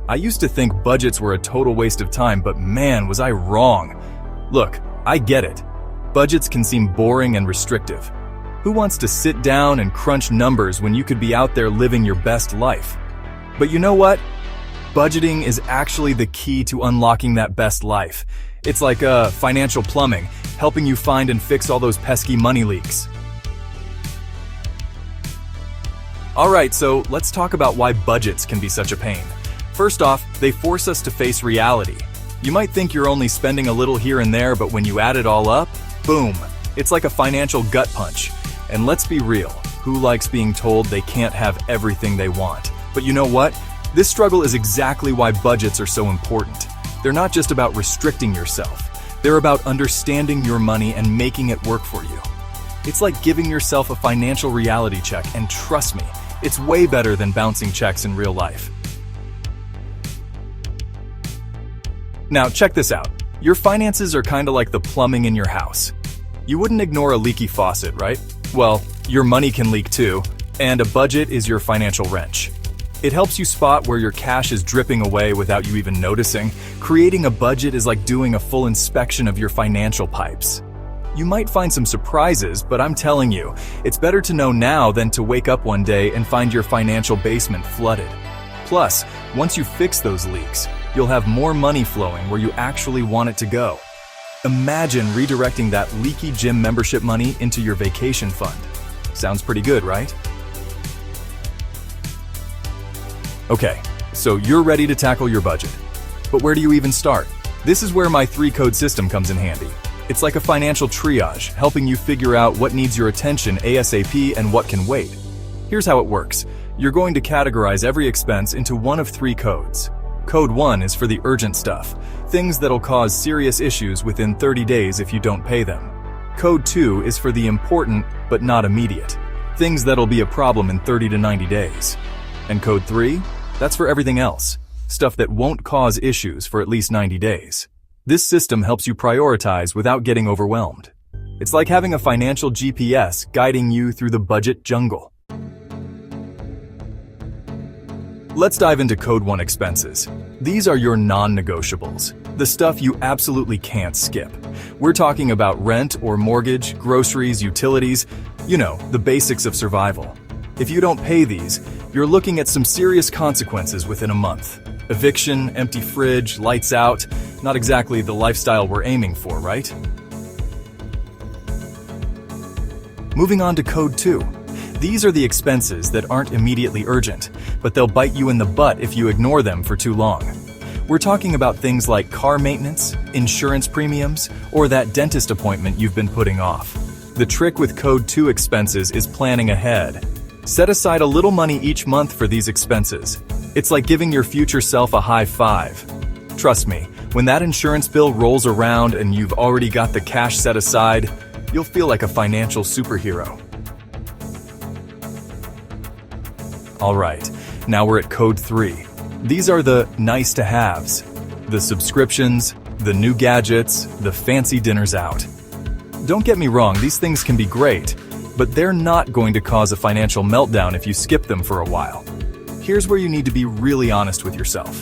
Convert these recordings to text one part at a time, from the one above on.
I used to think budgets were a total waste of time, but man, was I wrong. Look, I get it. Budgets can seem boring and restrictive. Who wants to sit down and crunch numbers when you could be out there living your best life? But you know what? Budgeting is actually the key to unlocking that best life. It's like financial plumbing, helping you find and fix all those pesky money leaks. Alright, so let's talk about why budgets can be such a pain. First off, they force us to face reality. You might think you're only spending a little here and there, but when you add it all up, boom, it's like a financial gut punch. And let's be real, who likes being told they can't have everything they want? But you know what? This struggle is exactly why budgets are so important. They're not just about restricting yourself. They're about understanding your money and making it work for you. It's like giving yourself a financial reality check, and trust me, it's way better than bouncing checks in real life. Now, check this out. Your finances are kind of like the plumbing in your house. You wouldn't ignore a leaky faucet, right? Well, your money can leak too, and a budget is your financial wrench. It helps you spot where your cash is dripping away without you even noticing. Creating a budget is like doing a full inspection of your financial pipes. You might find some surprises, but I'm telling you, it's better to know now than to wake up one day and find your financial basement flooded. Plus, once you fix those leaks, you'll have more money flowing where you actually want it to go. Imagine redirecting that leaky gym membership money into your vacation fund. Sounds pretty good, right? Okay, so you're ready to tackle your budget. But where do you even start? This is where my 3-code system comes in handy. It's like a financial triage, helping you figure out what needs your attention ASAP and what can wait. Here's how it works. You're going to categorize every expense into one of 3 codes. Code 1 is for the urgent stuff, things that'll cause serious issues within 30 days if you don't pay them. Code 2 is for the important but not immediate, things that'll be a problem in 30 to 90 days. And Code 3? That's for everything else, stuff that won't cause issues for at least 90 days. This system helps you prioritize without getting overwhelmed. It's like having a financial GPS guiding you through the budget jungle. Let's dive into Code 1 expenses. These are your non-negotiables, the stuff you absolutely can't skip. We're talking about rent or mortgage, groceries, utilities, the basics of survival. If you don't pay these, you're looking at some serious consequences within a month. Eviction, empty fridge, lights out, not exactly the lifestyle we're aiming for, right? Moving on to Code 2. These are the expenses that aren't immediately urgent, but they'll bite you in the butt if you ignore them for too long. We're talking about things like car maintenance, insurance premiums, or that dentist appointment you've been putting off. The trick with Code 2 expenses is planning ahead. Set aside a little money each month for these expenses. It's like giving your future self a high five. Trust me, when that insurance bill rolls around and you've already got the cash set aside, you'll feel like a financial superhero. Alright, now we're at Code 3. These are the nice-to-haves. The subscriptions, the new gadgets, the fancy dinners out. Don't get me wrong, these things can be great, but they're not going to cause a financial meltdown if you skip them for a while. Here's where you need to be really honest with yourself.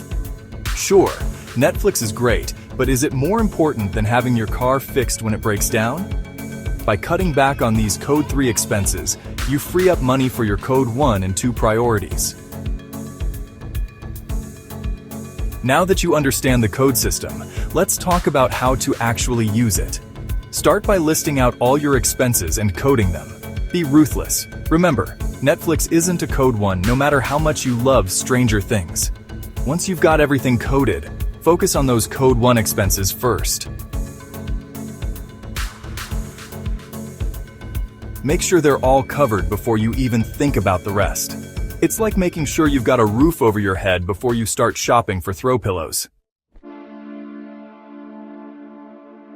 Sure, Netflix is great, but is it more important than having your car fixed when it breaks down? By cutting back on these Code 3 expenses, you free up money for your Code 1 and 2 priorities. Now that you understand the code system, let's talk about how to actually use it. Start by listing out all your expenses and coding them. Be ruthless. Remember, Netflix isn't a Code 1 no matter how much you love Stranger Things. Once you've got everything coded, focus on those Code 1 expenses first. Make sure they're all covered before you even think about the rest. It's like making sure you've got a roof over your head before you start shopping for throw pillows.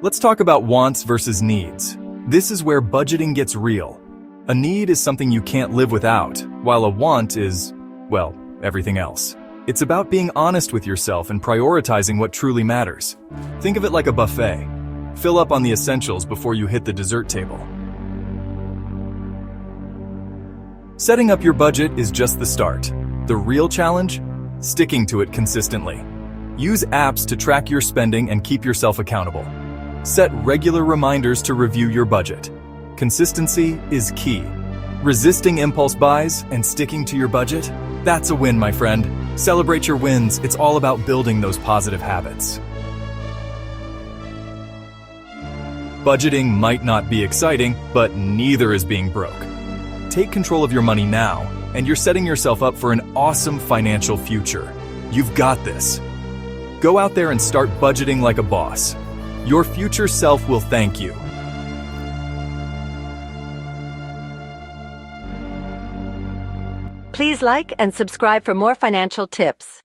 Let's talk about wants versus needs. This is where budgeting gets real. A need is something you can't live without, while a want is, well, everything else. It's about being honest with yourself and prioritizing what truly matters. Think of it like a buffet. Fill up on the essentials before you hit the dessert table. Setting up your budget is just the start. The real challenge? sticking to it consistently. Use apps to track your spending and keep yourself accountable. Set regular reminders to review your budget. Consistency is key. Resisting impulse buys and sticking to your budget? That's a win, my friend. Celebrate your wins. It's all about building those positive habits. Budgeting might not be exciting, but neither is being broke. Take control of your money now, and you're setting yourself up for an awesome financial future. You've got this. Go out there and start budgeting like a boss. Your future self will thank you. Please like and subscribe for more financial tips.